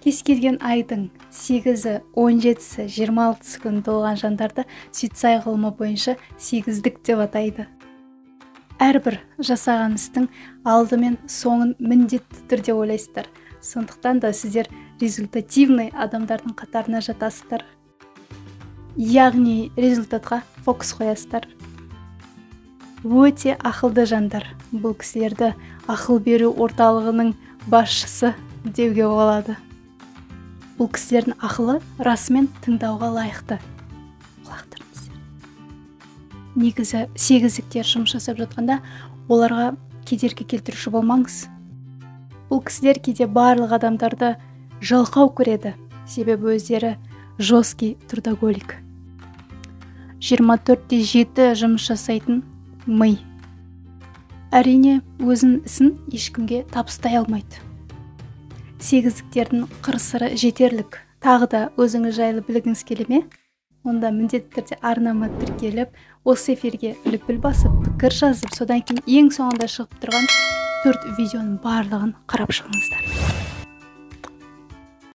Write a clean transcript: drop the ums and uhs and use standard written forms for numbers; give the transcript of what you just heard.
Кез келген айдың 8-і, 17-сі, 26-сы күн толған жандарды Сүйітсай ғылымы бойынша сегіздік деп атайды. Әрбір жасаған істің алды мен соңын міндетті түрде ойлайсыздар. Сондықтан да сіздер результативный адамдардың қатарына жатасыздар. Яғни результатқа фокус қоясыздар. Өте ақылды жандар. Бұл кісілерді ақыл беру орталығының басшысы деуге болады. Бұл кісілердің ақылы расымен тыңдауға лайықты. Құлақтарыңыздар. Негізі сегіздіктер жұмыс жасап жатқанда оларға кедергі келтіруші болмаңыз. Бұл кісілер кейде барлық адамдарды жалқау көреді, себебі өздері жесткий трудоголик. 24/7 жұмыс жасайтын ми. Әрине, өзінің ісін ешкімге табыстай алмайды. Сегіздіктердің қыр-сыры жетерлік. Тағы да өзіңіз жайлы білгіңіз келе ме? Онда міндетті түрде арнама тіркеліп, осы эфирге үліпіл басып, пікір жазып, содан кейін ең соңында шығып тұрған 4 видеоның барлығын қарап шығыңыздар.